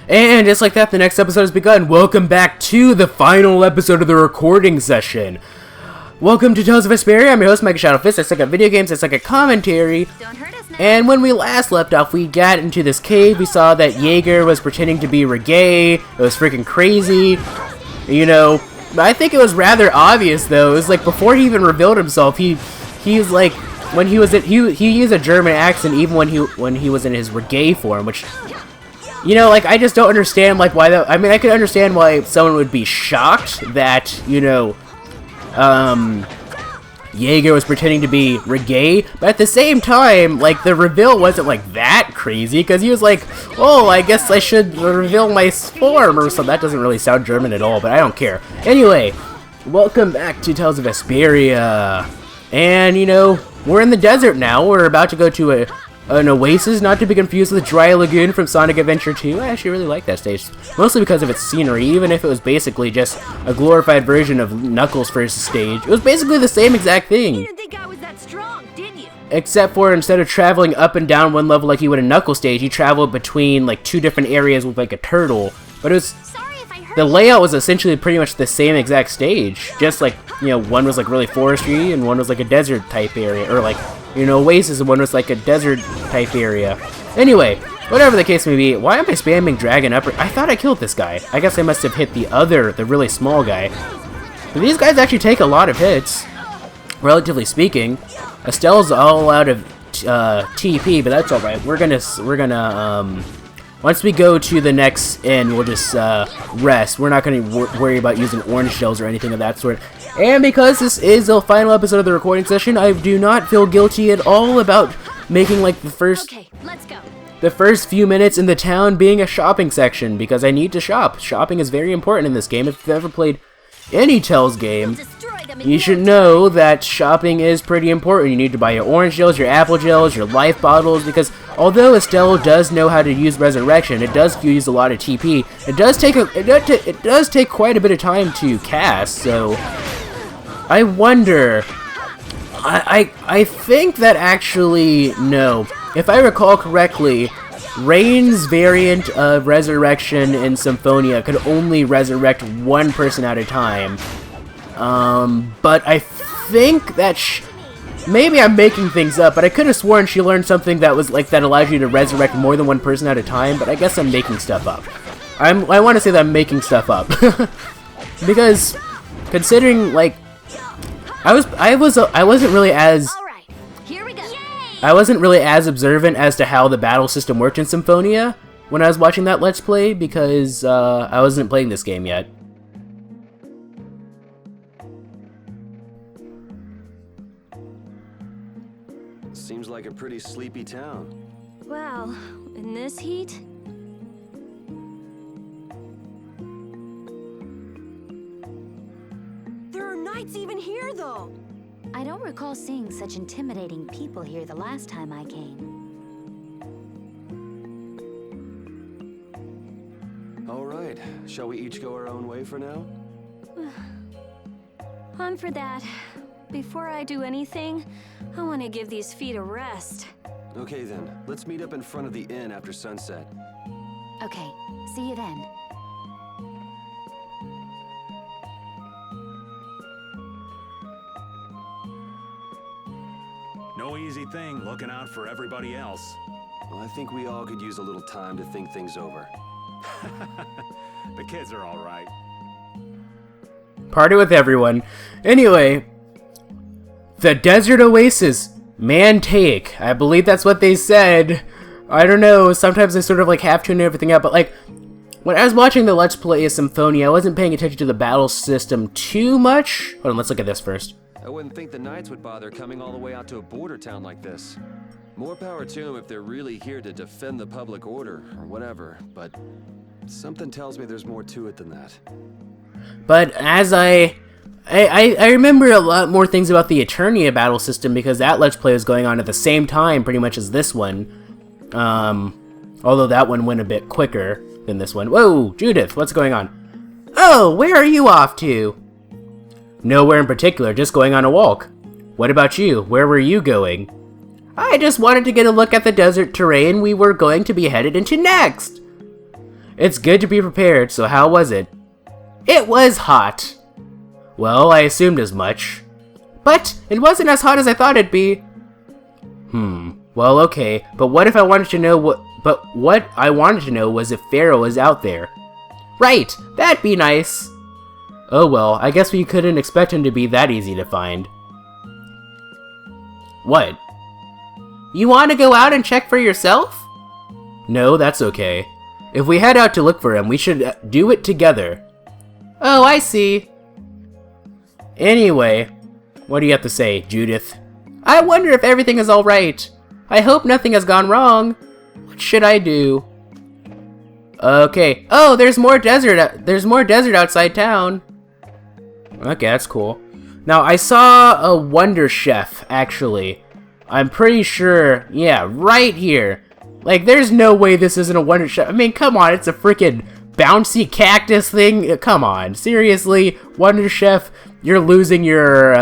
And just like that, the next episode has begun. Welcome back to the final episode of the recording session. Welcome to Tales of Vesperia. I'm your host, MegaShadowFist. I suck at video games, I suck at commentary. Don't hurt us now. And when we last left off, we got into this cave. We saw that Jaeger was pretending to be Reggae. It was freaking crazy. You know, I think it was rather obvious though. It was like before he even revealed himself, he was like, when he was he used a German accent even when he was in his Reggae form, which, you know, like, I just don't understand, like, why that. I mean, I could understand why someone would be shocked that, you know, Jaeger was pretending to be Reggae, but at the same time, like, the reveal wasn't, like, that crazy, because he was like, oh, I guess I should reveal my form, or something. That doesn't really sound German at all, but I don't care. Anyway, welcome back to Tales of Vesperia, and, you know, we're in the desert now. We're about to go to an oasis, not to be confused with Dry Lagoon from Sonic Adventure 2. I actually really like that stage, mostly because of its scenery, even if it was basically just a glorified version of Knuckles' first stage. It was basically the same exact thing. You didn't think I was that strong, did you? Except for instead of traveling up and down one level like you would in Knuckles stage, you traveled between like two different areas with like a turtle. But it was... the layout was essentially pretty much the same exact stage, just like, you know, one was like really forestry and one was like a desert type area, or like, you know, oasis, and one was like a desert type area. Anyway, whatever the case may be, why am I spamming Dragon Upper? I thought I killed this guy. I guess I must have hit the really small guy. But these guys actually take a lot of hits, relatively speaking. Estelle's all out of TP, but that's alright. We're gonna, once we go to the next inn, we'll just rest. We're not going to worry about using orange shells or anything of that sort. And because this is the final episode of the recording session, I do not feel guilty at all about making like Okay, let's go. the first few minutes in the town being a shopping section, because I need to shop. Shopping is very important in this game. If you've ever played any Tales game, you should know that shopping is pretty important. You need to buy your orange gels, your apple gels, your life bottles, because although Estelle does know how to use resurrection, it does use a lot of TP. It does take quite a bit of time to cast, so I wonder. I think that actually, no. If I recall correctly, Rain's variant of resurrection in Symphonia could only resurrect one person at a time. But I think that maybe I'm making things up, but I could have sworn she learned something that was like that allows you to resurrect more than one person at a time, but I guess I'm making stuff up. I want to say that I'm making stuff up. Because considering, like, I wasn't really as observant as to how the battle system worked in Symphonia when I was watching that Let's Play, because I wasn't playing this game yet. Seems like a pretty sleepy town. Well, in this heat? There are knights even here, though. I don't recall seeing such intimidating people here the last time I came. All right, shall we each go our own way for now? I'm for that. Before I do anything, I want to give these feet a rest. Okay then, let's meet up in front of the inn after sunset. Okay, see you then. No easy thing looking out for everybody else. Well, I think we all could use a little time to think things over. The kids are all right. Party with everyone. Anyway, the desert oasis. Man take. I believe that's what they said. I don't know, sometimes I sort of like half tune everything out, but like, when I was watching the Let's Play of Symphonia, I wasn't paying attention to the battle system too much. Hold on, let's look at this first. I wouldn't think the Knights would bother coming all the way out to a border town like this. More power to them if they're really here to defend the public order, or whatever, but something tells me there's more to it than that. But as I remember a lot more things about the Eternia battle system, because that Let's Play was going on at the same time pretty much as this one. Although that one went a bit quicker than this one. Whoa, Judith, what's going on? Oh, where are you off to? Nowhere in particular, just going on a walk. What about you? Where were you going? I just wanted to get a look at the desert terrain we were going to be headed into next. It's good to be prepared, so how was it? It was hot. Well, I assumed as much. But it wasn't as hot as I thought it'd be. Well, okay, but what if I wanted to know what I wanted to know was if Pharaoh was out there. Right, that'd be nice. Oh well, I guess we couldn't expect him to be that easy to find. What? You want to go out and check for yourself? No, that's okay. If we head out to look for him, we should do it together. Oh, I see. Anyway, what do you have to say, Judith? I wonder if everything is alright. I hope nothing has gone wrong. What should I do? Okay. Oh, there's more desert. There's more desert outside town. Okay, that's cool. Now, I saw a Wonder Chef, actually. I'm pretty sure, yeah, right here. Like, there's no way this isn't a Wonder Chef. I mean, come on, it's a freaking bouncy cactus thing. Come on, seriously, Wonder Chef, you're losing your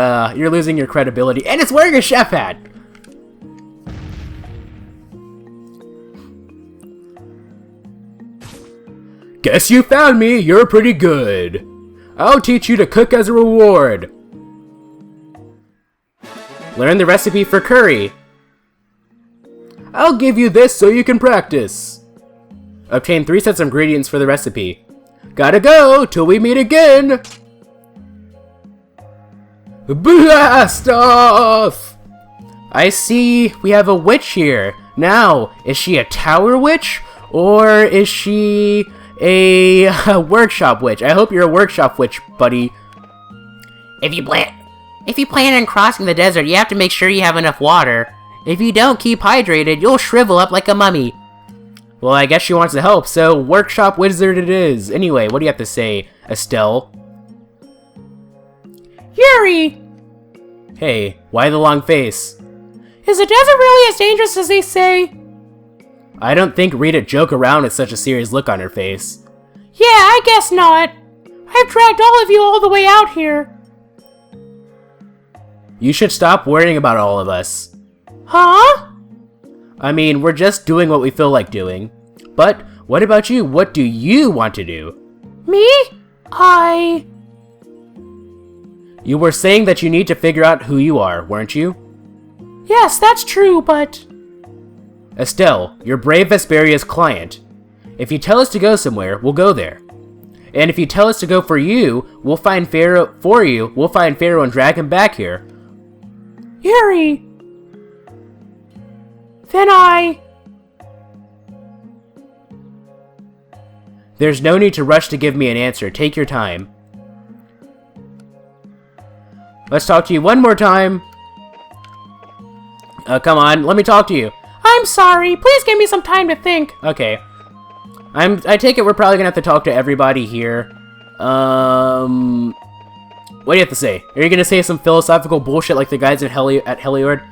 credibility, and it's wearing a chef hat. Guess you found me. You're pretty good. I'll teach you to cook as a reward. Learn the recipe for curry. I'll give you this so you can practice. Obtain 3 sets of ingredients for the recipe. Gotta go till we meet again. Blast off! I see we have a witch here. Now, is she a tower witch or is she a workshop witch? I hope you're a workshop witch, buddy. If you plan on crossing the desert, you have to make sure you have enough water. If you don't keep hydrated, you'll shrivel up like a mummy. Well, I guess she wants to help, so workshop wizard it is. Anyway, what do you have to say, Estelle? Yuri! Hey, why the long face? Is the desert really as dangerous as they say? I don't think Rita joke around with such a serious look on her face. Yeah, I guess not. I've dragged all of you all the way out here. You should stop worrying about all of us. Huh? I mean, we're just doing what we feel like doing. But, what about you? What do you want to do? Me? You were saying that you need to figure out who you are, weren't you? Yes, that's true, but... Estelle, you're brave Vesperia's client. If you tell us to go somewhere, we'll go there. And if you tell us to go for you, we'll find Pharaoh and drag him back here. Yuri! Then There's no need to rush to give me an answer. Take your time. Let's talk to you one more time. Come on, let me talk to you. I'm sorry, please give me some time to think. Okay. I take it we're probably gonna have to talk to everybody here. What do you have to say? Are you gonna say some philosophical bullshit like the guys at Heliord?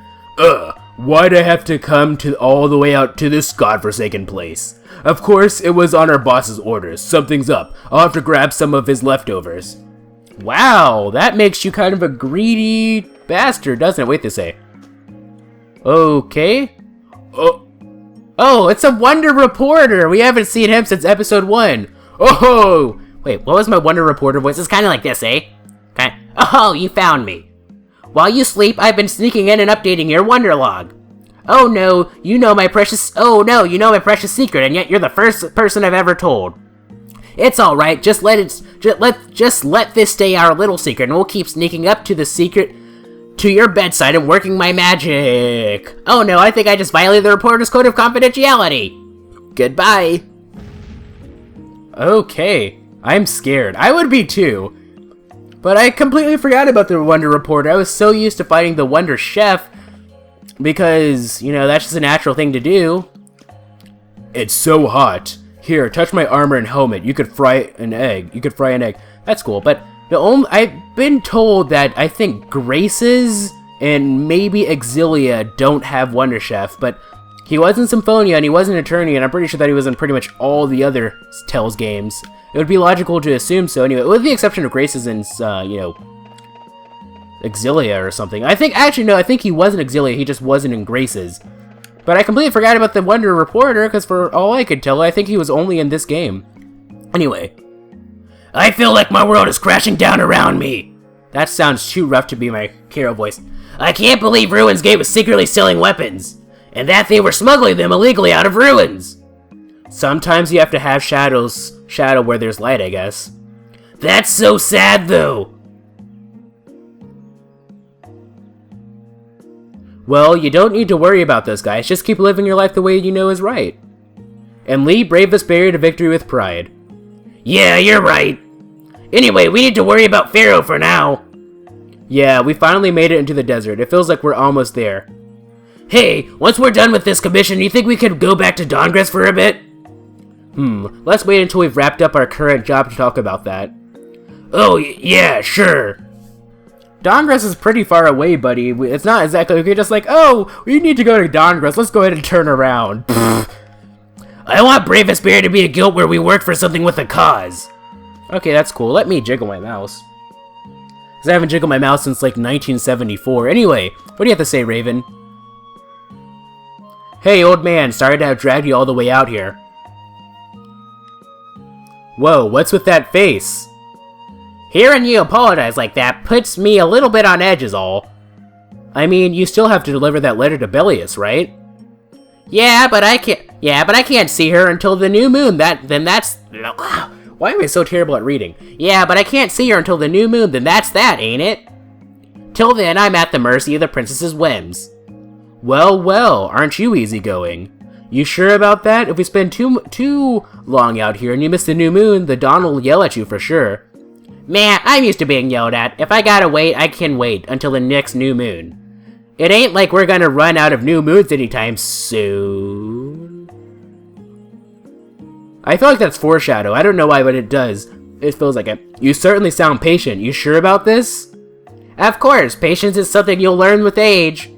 Why'd I have to come all the way out to this godforsaken place? Of course, it was on our boss's orders. Something's up. I'll have to grab some of his leftovers. Wow, that makes you kind of a greedy bastard, doesn't it? Wait to say. Okay. Oh, it's a Wonder Reporter. We haven't seen him since episode 1. Oh, wait, what was my Wonder Reporter voice? It's kind of like this, eh? Oh, you found me. While you sleep, I've been sneaking in and updating your Wonder Log. Oh no, you know my precious secret, and yet you're the first person I've ever told. It's all right. Just let this stay our little secret, and we'll keep sneaking up to the secret to your bedside and working my magic. Oh no, I think I just violated the reporter's code of confidentiality. Goodbye. Okay, I'm scared. I would be too. But I completely forgot about the Wonder Reporter. I was so used to fighting the Wonder Chef because, you know, that's just a natural thing to do. It's so hot. Here, touch my armor and helmet. You could fry an egg. That's cool, but I've been told that I think Graces and maybe Exilia don't have Wonder Chef, but he was in Symphonia and he was an attorney, and I'm pretty sure that he was in pretty much all the other Tales games. It would be logical to assume so anyway, with the exception of Graces and, Exilia or something. I think he was in Exilia, he just wasn't in Graces. But I completely forgot about the Wonder Reporter, because for all I could tell, I think he was only in this game. Anyway. I feel like my world is crashing down around me. That sounds too rough to be my Carol voice. I can't believe Ruins Gate was secretly selling weapons, and that they were smuggling them illegally out of Ruins. Sometimes you have to have shadow where there's light, I guess. That's so sad, though. Well, you don't need to worry about this, guys. Just keep living your life the way you know is right. And lead brave Vesperia to victory with pride. Yeah, you're right. Anyway, we need to worry about Pharaoh for now. Yeah, we finally made it into the desert. It feels like we're almost there. Hey, once we're done with this commission, you think we could go back to Dawngress for a bit? Let's wait until we've wrapped up our current job to talk about that. Oh, yeah, sure. Dawngress is pretty far away, buddy. It's not exactly, we're just like, oh, we need to go to Dawngress. Let's go ahead and turn around. I want Brave Vesperia to be a guild where we work for something with a cause. Okay, that's cool. Let me jiggle my mouse. Because I haven't jiggled my mouse since like 1974. Anyway, what do you have to say, Raven? Hey, old man, sorry to have dragged you all the way out here. Whoa, what's with that face? Hearing you apologize like that puts me a little bit on edge is all. I mean, you still have to deliver that letter to Bellius, right? Yeah, but I can't see her until the new moon. Why am I so terrible at reading? Yeah, but I can't see her until the new moon, then that's that, ain't it? Till then, I'm at the mercy of the princess's whims. Well, well, aren't you easygoing? You sure about that? If we spend too long out here and you miss the new moon, the Dawn will yell at you for sure. Man, I'm used to being yelled at. If I gotta wait, I can wait until the next new moon. It ain't like we're gonna run out of new moons anytime soon. I feel like that's foreshadow. I don't know why, but it does. It feels like it. You certainly sound patient. You sure about this? Of course, patience is something you'll learn with age.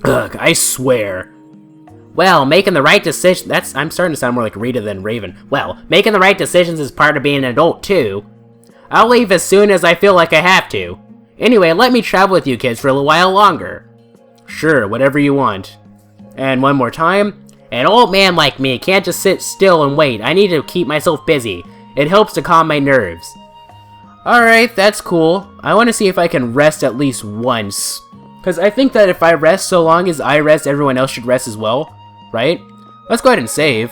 Ugh, I swear. Well, making the right decision— I'm starting to sound more like Rita than Raven. Well, making the right decisions is part of being an adult, too. I'll leave as soon as I feel like I have to. Anyway, let me travel with you kids for a little while longer. Sure, whatever you want. And one more time. An old man like me can't just sit still and wait. I need to keep myself busy. It helps to calm my nerves. Alright, that's cool. I want to see if I can rest at least once. Because I think that if I rest so long as I rest, everyone else should rest as well. Right? Let's go ahead and save.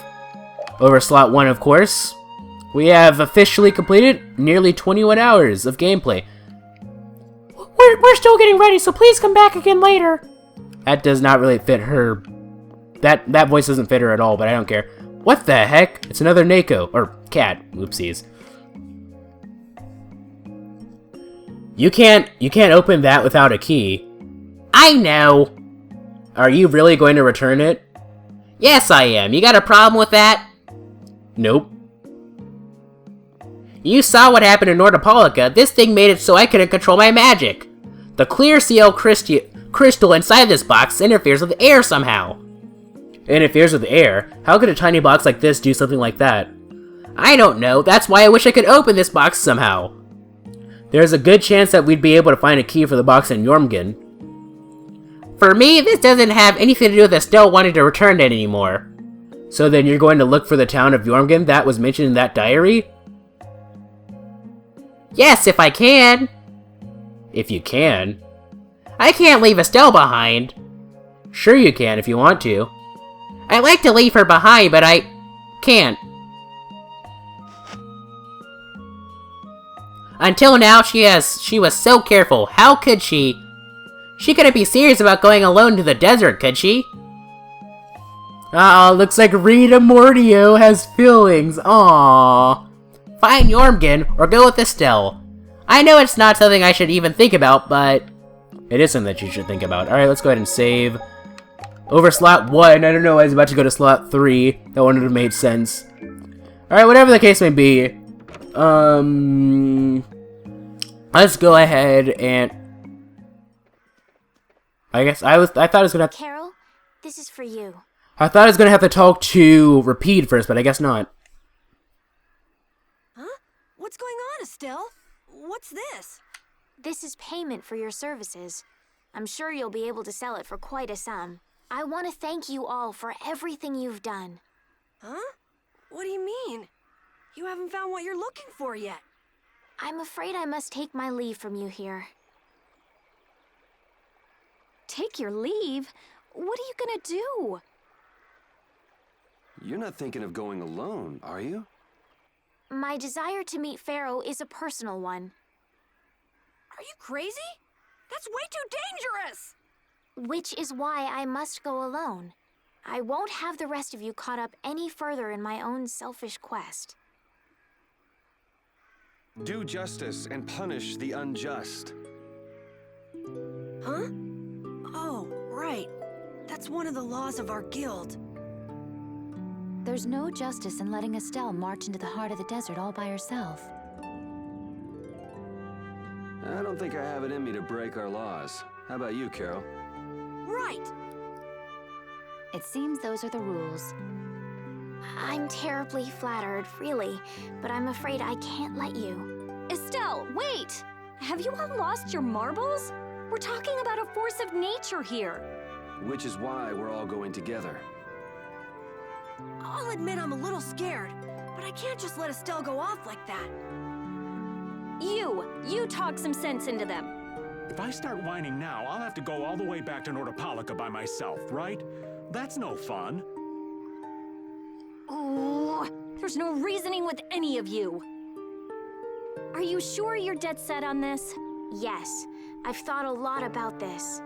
Over slot 1, of course. We have officially completed nearly 21 hours of gameplay. We're still getting ready, so please come back again later. That does not really fit her. That voice doesn't fit her at all, but I don't care. What the heck? It's another Neko. Or cat. Oopsies. You can't open that without a key. I know! Are you really going to return it? Yes, I am. You got a problem with that? Nope. You saw what happened in Nordopolica. This thing made it so I couldn't control my magic. The clear CL crystal inside this box interferes with the air somehow. Interferes with the air? How could a tiny box like this do something like that? I don't know. That's why I wish I could open this box somehow. There's a good chance that we'd be able to find a key for the box in Jormungand. For me, this doesn't have anything to do with Estelle wanting to return it anymore. So then you're going to look for the town of Jormungand that was mentioned in that diary? Yes, if I can. If you can. I can't leave Estelle behind. Sure you can if you want to. I'd like to leave her behind, but I can't. Until now, she was so careful. How could she? She couldn't be serious about going alone to the desert, could she? Uh-oh, looks like Rita Mordio has feelings. Aww. Find Jormungand or go with Estelle. I know it's not something I should even think about, but it is something that you should think about. Alright, let's go ahead and save. Over slot 1. I don't know, I was about to go to slot 3. That wouldn't have made sense. Alright, whatever the case may be. Let's go ahead and... I thought I was gonna have to... Carol, this is for you. I thought I was gonna have to talk to Rapide first, but I guess not. Huh? What's going on, Estelle? What's this? This is payment for your services. I'm sure you'll be able to sell it for quite a sum. I want to thank you all for everything you've done. Huh? What do you mean? You haven't found what you're looking for yet. I'm afraid I must take my leave from you here. Take your leave? What are you gonna do? You're not thinking of going alone, are you? My desire to meet Pharaoh is a personal one. Are you crazy? That's way too dangerous! Which is why I must go alone. I won't have the rest of you caught up any further in my own selfish quest. Do justice and punish the unjust. Huh? Oh, right. That's one of the laws of our guild. There's no justice in letting Estelle march into the heart of the desert all by herself. I don't think I have it in me to break our laws. How about you, Carol? Right. It seems those are the rules. I'm terribly flattered, really, but I'm afraid I can't let you. Estelle, wait! Have you all lost your marbles? We're talking about a force of nature here. Which is why we're all going together. I'll admit I'm a little scared, but I can't just let Estelle go off like that. You talk some sense into them. If I start whining now, I'll have to go all the way back to Nordopolica by myself, right? That's no fun. Oh, there's no reasoning with any of you. Are you sure you're dead set on this? Yes, I've thought a lot about this.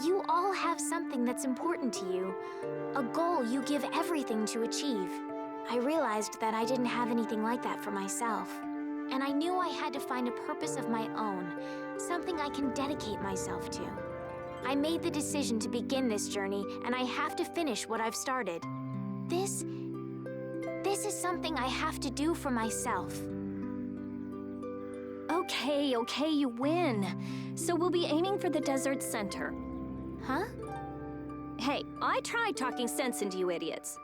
You all have something that's important to you, a goal you give everything to achieve. I realized that I didn't have anything like that for myself, and I knew I had to find a purpose of my own, something I can dedicate myself to. I made the decision to begin this journey, and I have to finish what I've started. This is something I have to do for myself. Okay, you win. So we'll be aiming for the desert center. Huh? Hey, I tried talking sense into you idiots.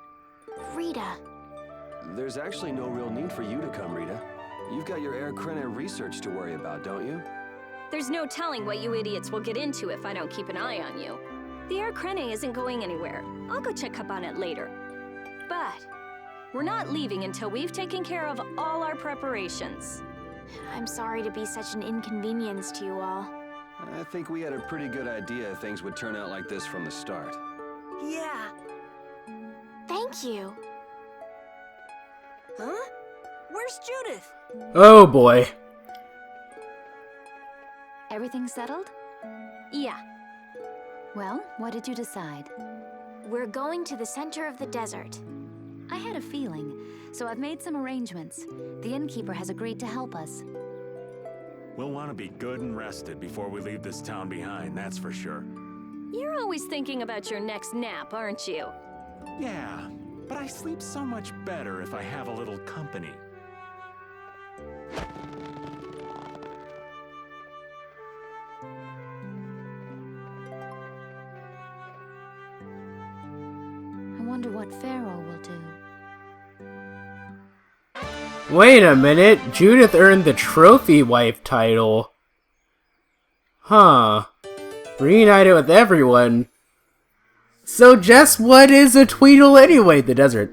Rita. There's actually no real need for you to come, Rita. You've got your Air Krena research to worry about, don't you? There's no telling what you idiots will get into if I don't keep an eye on you. The Air Krena isn't going anywhere. I'll go check up on it later. But we're not leaving until we've taken care of all our preparations. I'm sorry to be such an inconvenience to you all. I think we had a pretty good idea things would turn out like this from the start. Yeah. Thank you. Huh? Where's Judith? Oh boy. Everything settled? Yeah. Well, what did you decide? We're going to the center of the desert. I had a feeling, so I've made some arrangements. The innkeeper has agreed to help us. We'll want to be good and rested before we leave this town behind, that's for sure. You're always thinking about your next nap, aren't you? Yeah, but I sleep so much better if I have a little company. I wonder what Pharaoh will do. Wait a minute, Judith earned the trophy wife title. Huh. Reunited with everyone. So just what is a Tweedle anyway, the desert?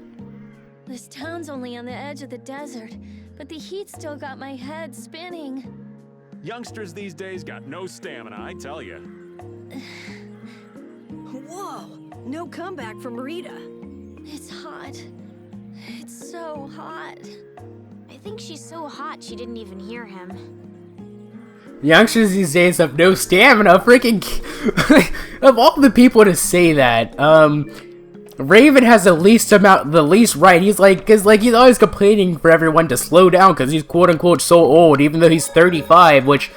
This town's only on the edge of the desert, but the heat still got my head spinning. Youngsters these days got no stamina, I tell you. Whoa, no comeback from Rita. It's hot. It's so hot. I think she's so hot she didn't even hear him. Youngsters these days have no stamina. Freaking of all the people to say that, Raven has the least right. He's like, cause like he's always complaining for everyone to slow down because he's quote unquote so old, even though he's 35. Which,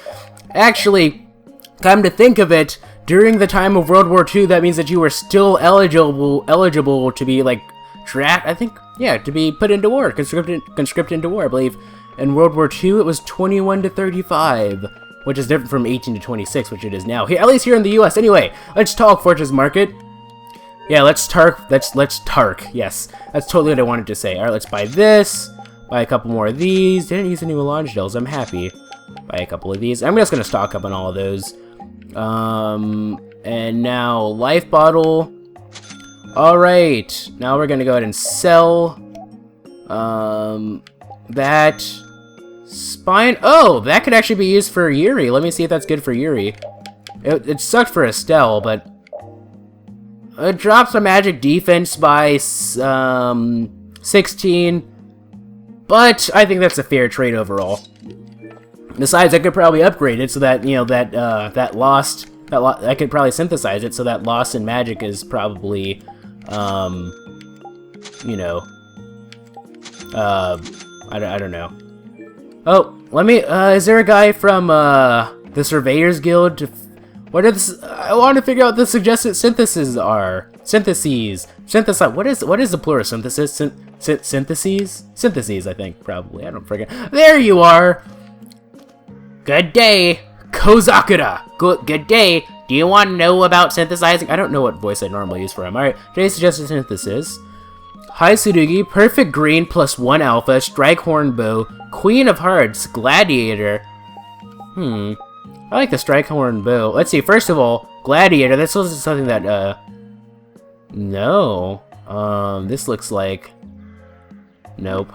actually, come to think of it, during the time of World War II, that means that you were still eligible to be like to be put into war, conscripted into war, I believe. In World War II, it was 21 to 35. Which is different from 18 to 26, which it is now. Here, at least here in the U.S. Anyway, let's talk Fortress Market. Yeah, let's tark. Yes, that's totally what I wanted to say. All right, let's buy this. Buy a couple more of these. Didn't use any melange gels. I'm happy. Buy a couple of these. I'm just gonna stock up on all of those. And now life bottle. All right, now we're gonna go ahead and sell. That spine... Oh, that could actually be used for Yuri. Let me see if that's good for Yuri. It sucked for Estelle, but... It drops the magic defense by 16. But I think that's a fair trade overall. Besides, I could probably upgrade it so that, you know, I could probably synthesize it so that loss in magic is probably, you know, I don't know. Oh, let me, is there a guy from, the Surveyors Guild to, I want to figure out what the suggested syntheses are. Syntheses. Synthesize, what is the plural synthesis? Syntheses? Syntheses, I think, probably. I don't forget. There you are! Good day, Kozakura! Good day. Do you want to know about synthesizing? I don't know what voice I normally use for him. Alright, today's suggested synthesis. High Tsurugi, Perfect Green plus 1 Alpha, Strike Horn Bow, Queen of Hearts, Gladiator. I like the Strike Horn Bow. Let's see, first of all, Gladiator, this was something that, no. This looks like... Nope.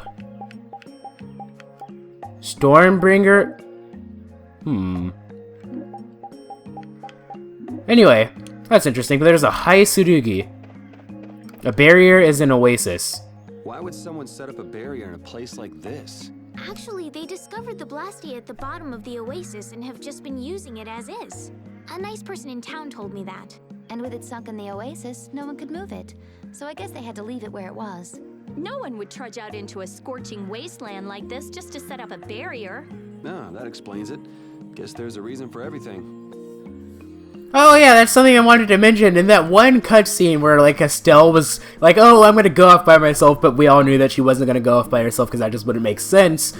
Stormbringer? Anyway, that's interesting, but there's a High Tsurugi. A barrier is an oasis. Why would someone set up a barrier in a place like this? Actually, they discovered the Blastia at the bottom of the oasis and have just been using it as is. A nice person in town told me that. And with it sunk in the oasis, no one could move it. So I guess they had to leave it where it was. No one would trudge out into a scorching wasteland like this just to set up a barrier. Ah, that explains it. Guess there's a reason for everything. Oh yeah, that's something I wanted to mention. In that one cutscene where, like, Estelle was like, oh, I'm gonna go off by myself, but we all knew that she wasn't gonna go off by herself because that just wouldn't make sense.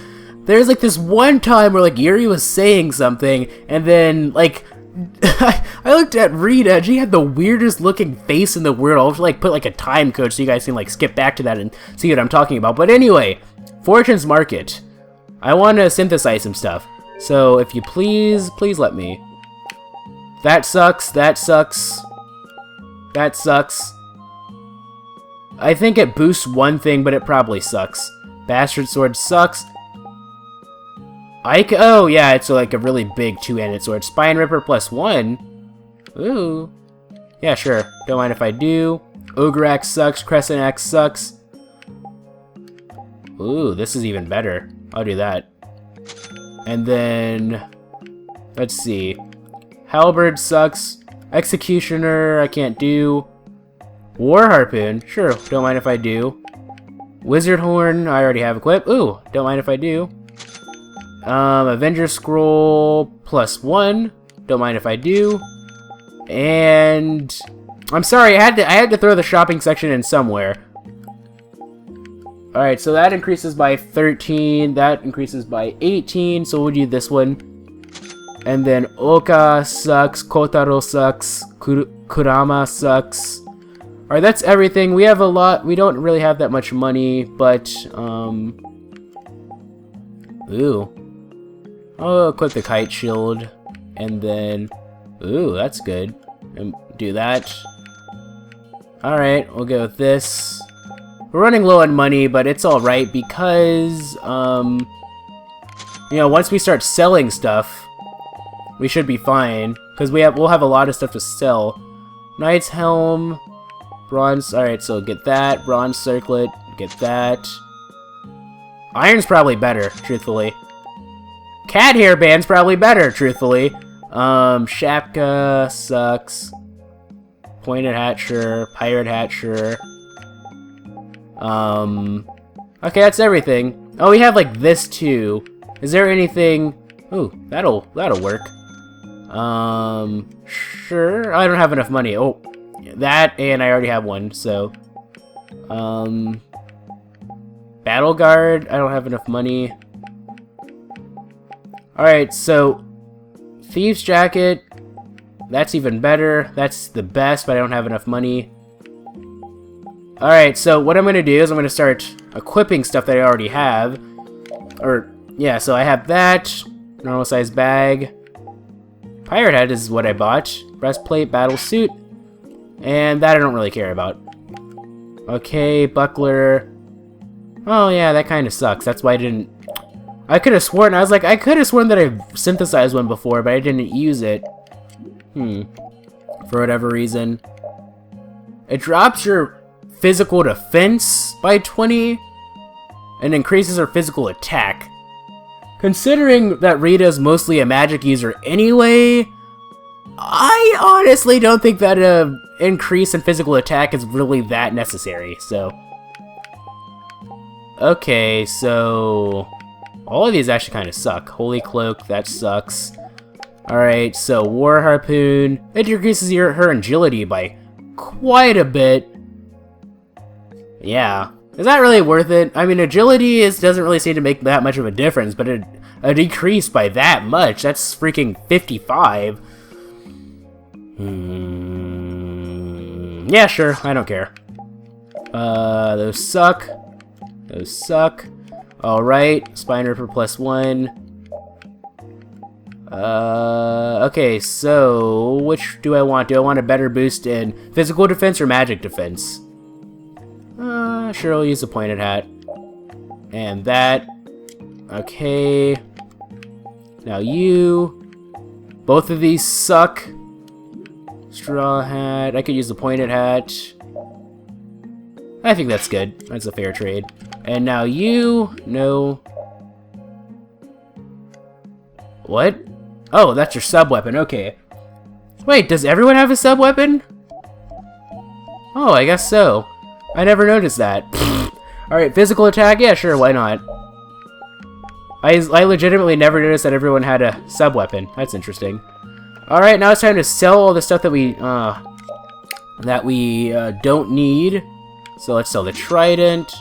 There's, like, this one time where, like, Yuri was saying something, and then, like, I looked at Rita, and she had the weirdest looking face in the world. I'll, like, put, like, a time code so you guys can, like, skip back to that and see what I'm talking about. But anyway, Fortune's Market. I want to synthesize some stuff. So, if you please let me. That sucks, that sucks. That sucks. I think it boosts one thing, but it probably sucks. Bastard Sword sucks. Oh yeah, it's like a really big two-handed sword. Spine Ripper plus 1. Ooh. Yeah, sure. Don't mind if I do. Ogre Axe sucks. Crescent Axe sucks. Ooh, this is even better. I'll do that. And then... Let's see. Halberd sucks. Executioner, I can't do. War Harpoon, sure, don't mind if I do. Wizard Horn, I already have equipped. Ooh, don't mind if I do. Avenger Scroll plus 1, don't mind if I do. And I'm sorry, I had to throw the shopping section in somewhere. Alright, so that increases by 13, that increases by 18, so we'll do this one. And then Oka sucks, Kotaro sucks, Kurama sucks. Alright, that's everything. We have a lot. We don't really have that much money, but, ooh. I'll equip the Kite Shield. And then, ooh, that's good. And do that. Alright, we'll go with this. We're running low on money, but it's alright because, you know, once we start selling stuff, we should be fine, because we'll have a lot of stuff to sell. Knight's Helm, Bronze, alright, so get that. Bronze Circlet, get that. Iron's probably better, truthfully. Cat Hairband's probably better, truthfully. Shapka sucks. Pointed Hat, sure. Pirate Hat, sure. Okay, that's everything. Oh, we have, like, this, too. Is there anything... Ooh, that'll work. Sure. I don't have enough money. Oh, that, and I already have one, so. Battle Guard, I don't have enough money. Alright, so, Thieves Jacket, that's even better. That's the best, but I don't have enough money. Alright, so what I'm going to do is I'm going to start equipping stuff that I already have. Or, yeah, so I have that. Normal size bag. Pirate Hat is what I bought. Breastplate, battle suit. And that I don't really care about. Okay, buckler. Oh yeah, that kind of sucks. That's why I didn't... I could have sworn, I was like, I could have sworn that I've synthesized one before, but I didn't use it. For whatever reason. It drops your physical defense by 20 and increases her physical attack. Considering that Rita's mostly a magic user anyway, I honestly don't think that an increase in physical attack is really that necessary, so... Okay, so... all of these actually kind of suck. Holy Cloak, that sucks. Alright, so War Harpoon. It decreases her agility by quite a bit. Yeah. Is that really worth it? I mean, agility doesn't really seem to make that much of a difference, but a decrease by that much, that's freaking 55. Yeah, sure, I don't care. Those suck. Those suck. Alright, Spine Ripper +1. Okay, so which do I want? Do I want a better boost in physical defense or magic defense? Sure, I'll use the pointed hat. And that. Okay. Now you. Both of these suck. Straw hat. I could use the pointed hat. I think that's good. That's a fair trade. And now you. No. What? Oh, that's your sub-weapon. Okay. Wait, does everyone have a sub-weapon? Oh, I guess so. I never noticed that. Alright, physical attack? Yeah, sure, why not? I legitimately never noticed that everyone had a sub-weapon. That's interesting. Alright, now it's time to sell all the stuff that we don't need. So let's sell the trident.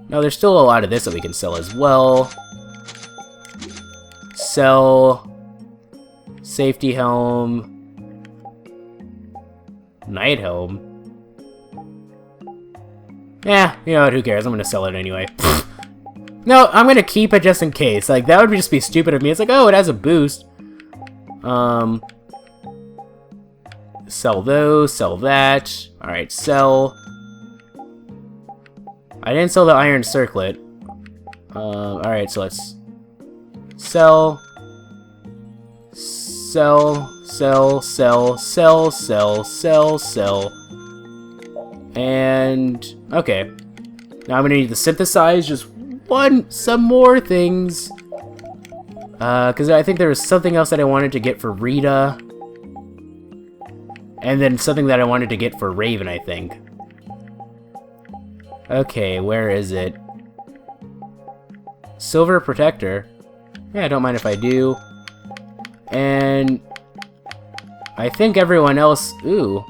Now there's still a lot of this that we can sell as well. Sell. Safety helm. Night helm. Yeah, you know what, who cares? I'm gonna sell it anyway. No, I'm gonna keep it just in case. Like, that would just be stupid of me. It's like, oh, it has a boost. Sell those, sell that. Alright, sell. I didn't sell the iron circlet. Alright, so let's sell. Sell, sell, sell, sell, sell, sell, sell. And okay. Now I'm gonna need to synthesize just some more things. Because I think there was something else that I wanted to get for Rita. And then something that I wanted to get for Raven, I think. Okay, where is it? Silver Protector. Yeah, I don't mind if I do. And I think everyone else... Ooh.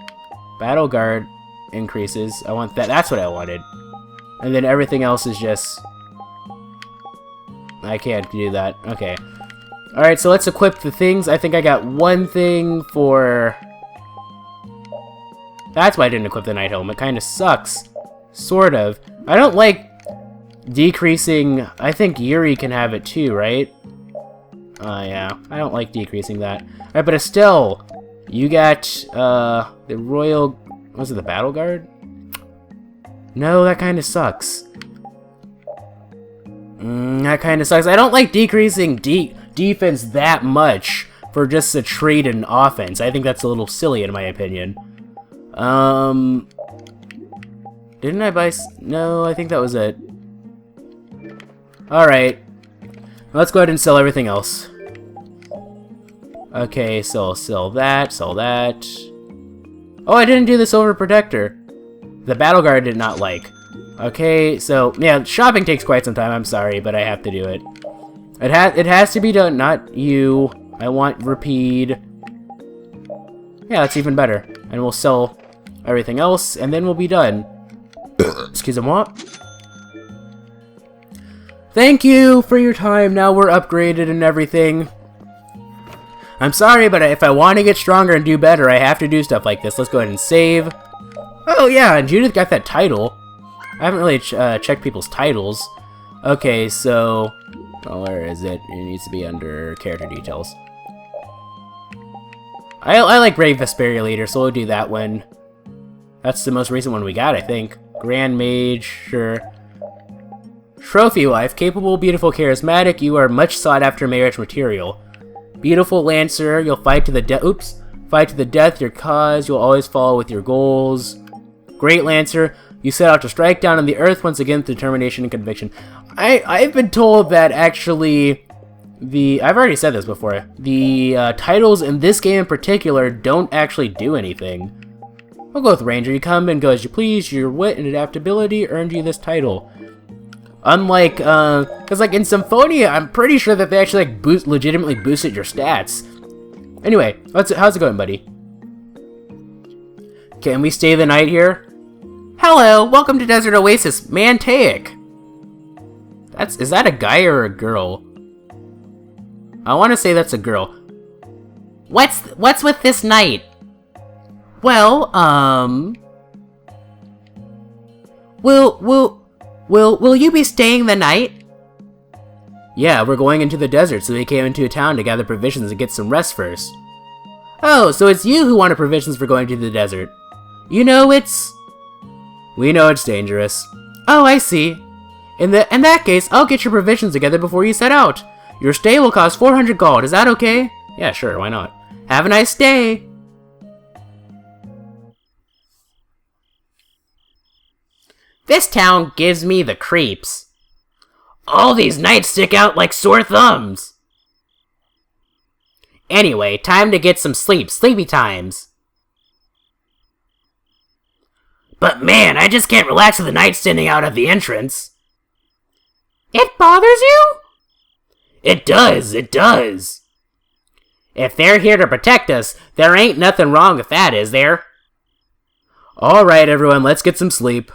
Battle Guard increases. I want that. That's what I wanted. And then everything else is just... I can't do that. Okay. Alright, so let's equip the things. I think I got one thing for... That's why I didn't equip the Night Helm. It kind of sucks. Sort of. I don't like decreasing... I think Yuri can have it too, right? Yeah. I don't like decreasing that. Alright, but Estelle, you got, the Royal... Was it the Battle Guard? No, that kind of sucks. That kind of sucks. I don't like decreasing defense that much for just a trade in offense. I think that's a little silly in my opinion. Didn't I buy... No, I think that was it. Alright. Let's go ahead and sell everything else. Okay, so I'll sell that, sell that. Oh, I didn't do the Silver Protector. The Battle Guard did not like. Okay, so, yeah, shopping takes quite some time. I'm sorry, but I have to do it. It has to be done, not you. I want Rapide. Yeah, that's even better. And we'll sell everything else, and then we'll be done. Excusez-moi. Thank you for your time. Now we're upgraded and everything. I'm sorry, but if I want to get stronger and do better, I have to do stuff like this. Let's go ahead and save. Oh, yeah, and Judith got that title. I haven't really checked people's titles. Okay, so... Oh, where is it? It needs to be under character details. I like Brave Vesperia Leader, so we'll do that one. That's the most recent one we got, I think. Grand Mage, sure. Trophy wife, capable, beautiful, charismatic, you are much sought after marriage material. Beautiful Lancer, you'll fight to the death. Oops. Fight to the death, your cause, you'll always follow with your goals. Great Lancer, you set out to strike down on the earth once again with determination and conviction. I've been told that actually I've already said this before. The titles in this game in particular don't actually do anything. I'll go with Ranger. You come and go as you please. Your wit and adaptability earned you this title. Unlike, because like in Symphonia, I'm pretty sure that they actually like legitimately boosted your stats. Anyway, how's it going, buddy? Can we stay the night here? Hello, welcome to Desert Oasis, Mantaic. Is that a guy or a girl? I want to say that's a girl. What's with this night? Well, Will you be staying the night? Yeah, we're going into the desert, so we came into a town to gather provisions and get some rest first. Oh, so it's you who wanted provisions for going to the desert. You know We know it's dangerous. Oh, I see. In that case, I'll get your provisions together before you set out. Your stay will cost 400 gold, is that okay? Yeah, sure, why not? Have a nice day! This town gives me the creeps. All these nights stick out like sore thumbs. Anyway, time to get some sleep. Sleepy times. But man, I just can't relax with the night standing out at the entrance. It bothers you? It does. If they're here to protect us, there ain't nothing wrong with that, is there? Alright, everyone, let's get some sleep.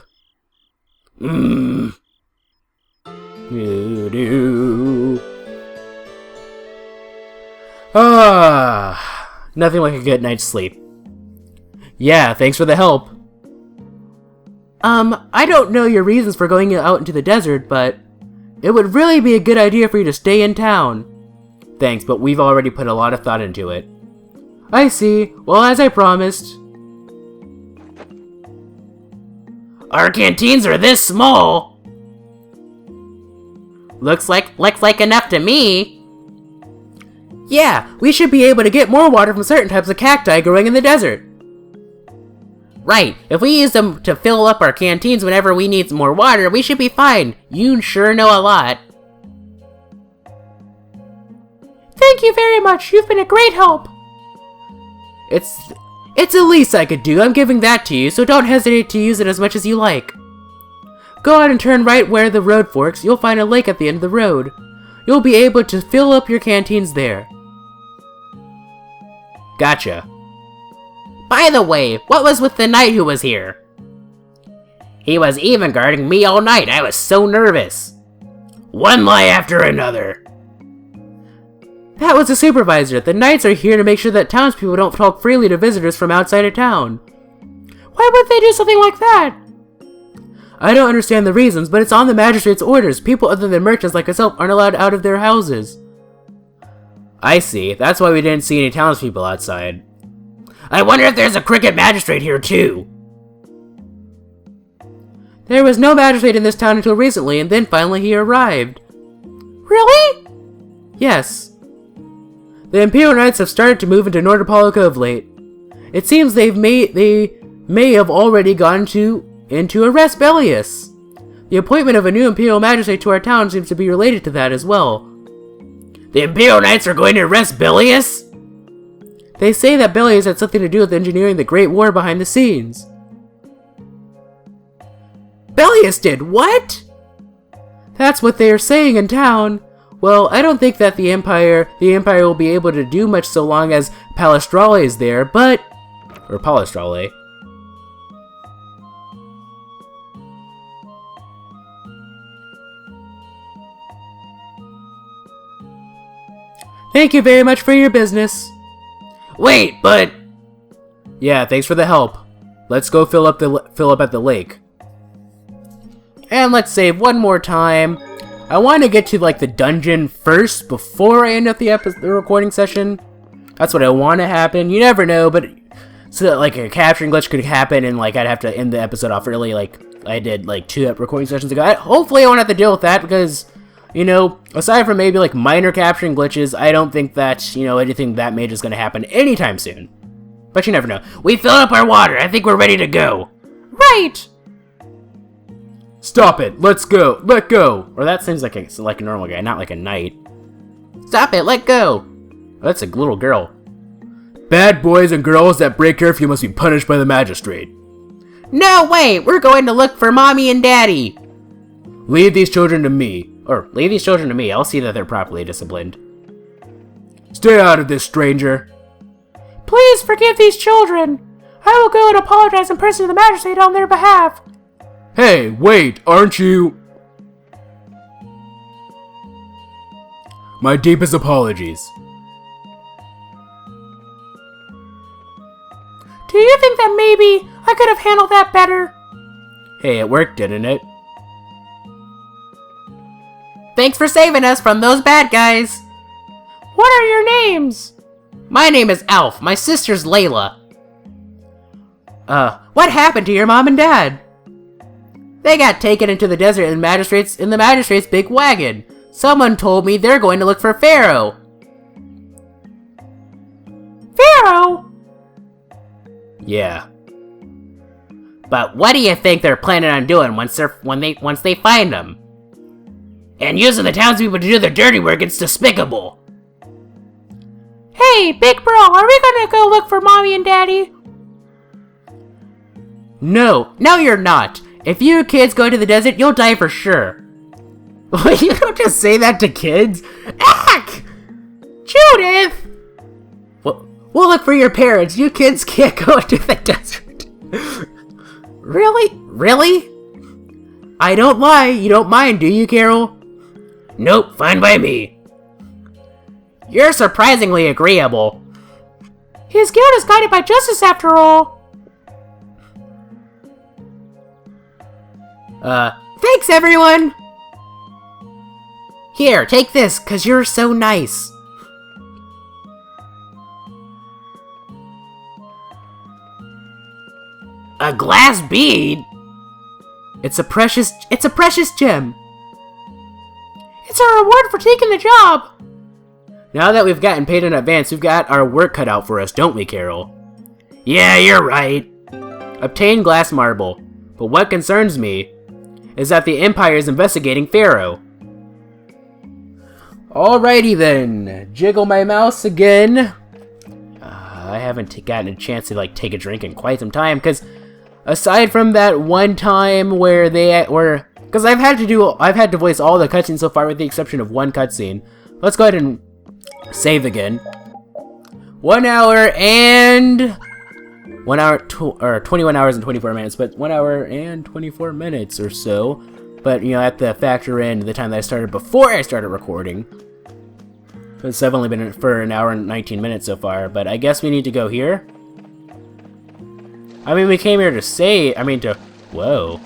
Nothing like a good night's sleep. Yeah, thanks for the help. I don't know your reasons for going out into the desert, but it would really be a good idea for you to stay in town. Thanks, but we've already put a lot of thought into it. I see. Well, as I promised. Our canteens are this small. Looks like enough to me. Yeah, we should be able to get more water from certain types of cacti growing in the desert. Right, if we use them to fill up our canteens whenever we need some more water, we should be fine. You sure know a lot. Thank you very much, you've been a great help. It's the least I could do, I'm giving that to you, so don't hesitate to use it as much as you like. Go out and turn right where the road forks, you'll find a lake at the end of the road. You'll be able to fill up your canteens there. Gotcha. By the way, what was with the knight who was here? He was even guarding me all night, I was so nervous. One lie after another. That was the supervisor. The knights are here to make sure that townspeople don't talk freely to visitors from outside of town. Why would they do something like that? I don't understand the reasons, but it's on the magistrate's orders. People other than merchants like myself aren't allowed out of their houses. I see. That's why we didn't see any townspeople outside. I wonder if there's a cricket magistrate here too. There was no magistrate in this town until recently, and then finally he arrived. Really? Yes. The Imperial Knights have started to move into Nordopolica of late. It seems they may have already gone into arrest Bellius. The appointment of a new Imperial Magistrate to our town seems to be related to that as well. The Imperial Knights are going to arrest Bellius? They say that Bellius had something to do with engineering the Great War behind the scenes. Bellius did what? That's what they are saying in town. Well, I don't think that the Empire will be able to do much so long as Palestrale is there, but... Or Palestrale. Thank you very much for your business. Wait, but... Yeah, thanks for the help. Let's go fill up at the lake. And let's save one more time. I want to get to like the dungeon first before I end up the recording session. That's what I want to happen. You never know, but so that like a capturing glitch could happen and like I'd have to end the episode off early. Like I did like 2 recording sessions ago. Hopefully I won't have to deal with that because, you know, aside from maybe like minor capturing glitches, I don't think that, you know, anything that major is going to happen anytime soon. But you never know. We filled up our water. I think we're ready to go. Right! Stop it. Let's go. Let go. Or that seems like a normal guy, not like a knight. Stop it. Let go. Oh, that's a little girl. Bad boys and girls that break curfew must be punished by the magistrate. No way! We're going to look for Mommy and Daddy! Leave these children to me. Or, leave these children to me. I'll see that they're properly disciplined. Stay out of this, stranger. Please forgive these children. I will go and apologize in person to the magistrate on their behalf. Hey, wait, aren't you... My deepest apologies. Do you think that maybe I could have handled that better? Hey, it worked, didn't it? Thanks for saving us from those bad guys. What are your names? My name is Alf. My sister's Layla. What happened to your mom and dad? They got taken into the desert in the magistrate's big wagon. Someone told me they're going to look for Pharaoh. Pharaoh? Yeah. But what do you think they're planning on doing once they find him? And using the townspeople to do their dirty work, it's despicable. Hey, big bro, are we gonna go look for Mommy and Daddy? No, you're not. If you kids go to the desert, you'll die for sure. You don't just say that to kids. Ack! Judith! We'll look for your parents. You kids can't go into the desert. Really? Really? I don't lie. You don't mind, do you, Carol? Nope, fine by me. You're surprisingly agreeable. His guilt is guided by justice, after all. Thanks, everyone! Here, take this, 'cause you're so nice. A glass bead? It's a precious gem. It's a reward for taking the job. Now that we've gotten paid in advance, we've got our work cut out for us, don't we, Carol? Yeah, you're right. Obtain glass marble. But what concerns me is that the Empire is investigating Pharaoh. Alrighty then. Jiggle my mouse again. I haven't gotten a chance to take a drink in quite some time, because aside from that one time where because I've had to voice all the cutscenes so far with the exception of one cutscene. Let's go ahead and save again. 1 hour and 21 hours and 24 minutes, but 1 hour and 24 minutes or so. But, you know, I have to factor in the time that I started before I started recording. Because I've only been for an hour and 19 minutes so far, but I guess we need to go here. I mean, we came here to whoa.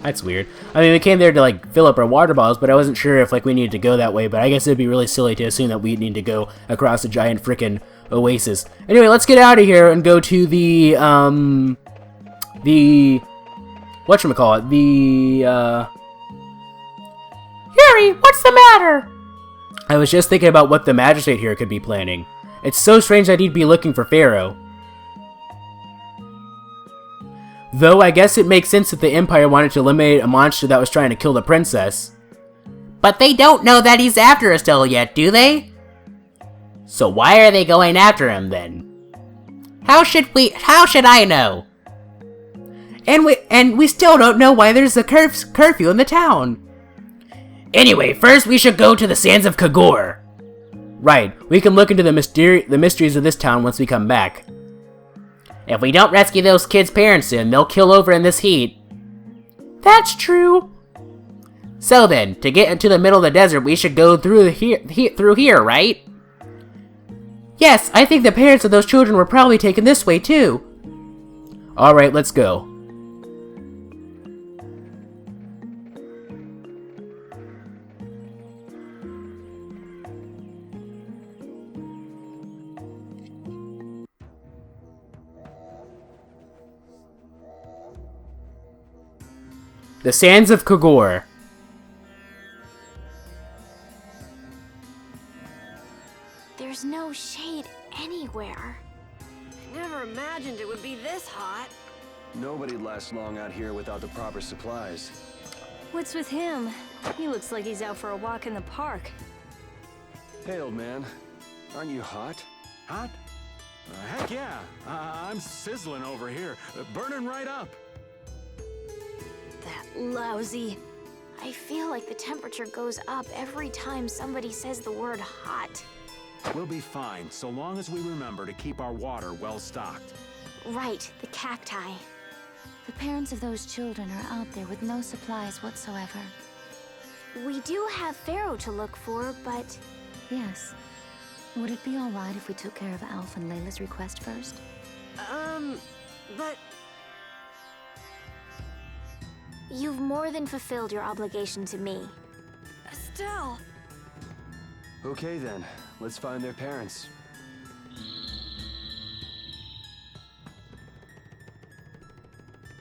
That's weird. I mean, we came there to, fill up our water bottles, but I wasn't sure if, we needed to go that way, but I guess it'd be really silly to assume that we need to go across a giant frickin' oasis. Anyway, let's get out of here and go to the whatchamacallit, Yuri, what's the matter? I was just thinking about what the magistrate here could be planning. It's so strange that he'd be looking for Pharaoh. Though I guess it makes sense that the Empire wanted to eliminate a monster that was trying to kill the princess. But they don't know that he's after us still yet, do they? So why are they going after him then? How should I know? And we still don't know why there's a curfew in the town. Anyway, first we should go to the sands of Kagor. Right, we can look into the mysteries of this town once we come back. If we don't rescue those kids' parents soon, they'll kill over in this heat. That's true. So then, to get into the middle of the desert, we should go through here, right? Yes, I think the parents of those children were probably taken this way too. Alright, let's go. The Sands of Kogor. There's no shade anywhere. I never imagined it would be this hot. Nobody'd last long out here without the proper supplies. What's with him? He looks like he's out for a walk in the park. Hey, old man. Aren't you hot? Hot? Heck yeah. I'm sizzling over here. Burning right up. That lousy... I feel like the temperature goes up every time somebody says the word hot. We'll be fine, so long as we remember to keep our water well stocked. Right, the cacti. The parents of those children are out there with no supplies whatsoever. We do have Pharaoh to look for, but... Yes. Would it be alright if we took care of Alf and Layla's request first? But... You've more than fulfilled your obligation to me. Estelle... Okay then, let's find their parents.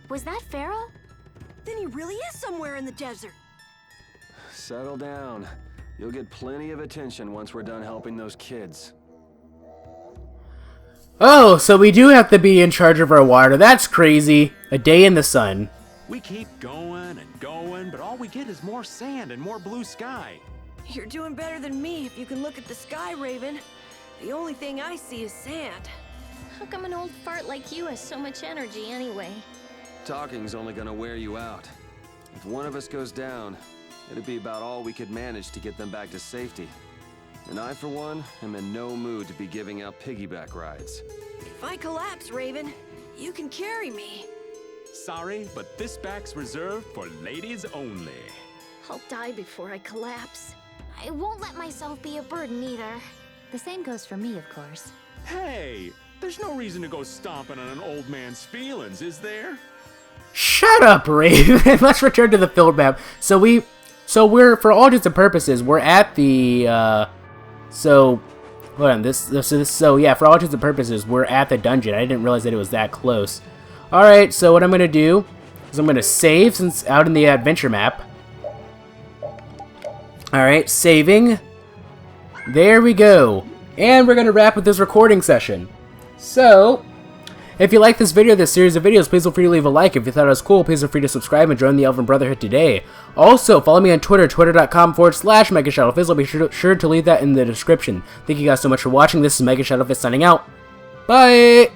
Was that Pharaoh? Then he really is somewhere in the desert. Settle down. You'll get plenty of attention once we're done helping those kids. Oh, so we do have to be in charge of our water. That's crazy. A day in the sun. We keep going and going, but all we get is more sand and more blue sky. You're doing better than me if you can look at the sky, Raven. The only thing I see is sand. How come an old fart like you has so much energy anyway? Talking's only gonna wear you out. If one of us goes down, it'd be about all we could manage to get them back to safety. And I, for one, am in no mood to be giving out piggyback rides. If I collapse, Raven, you can carry me. Sorry, but this back's reserved for ladies only. I'll die before I collapse. I won't let myself be a burden either. The same goes for me, of course. Hey, there's no reason to go stomping on an old man's feelings, is there? Shut up, Raven. Let's return to the field map. So we're, for all intents and purposes, we're at the, hold on, so yeah, for all intents and purposes, we're at the dungeon. I didn't realize that it was that close. Alright, so what I'm gonna do is I'm gonna save since out in the adventure map. Alright, saving. There we go. And we're gonna wrap with this recording session. So, if you like this video, this series of videos, please feel free to leave a like. If you thought it was cool, please feel free to subscribe and join the Elven Brotherhood today. Also, follow me on Twitter, twitter.com/MegaShadowFist. I'll be sure to leave that in the description. Thank you guys so much for watching. This is MegaShadowFist signing out. Bye!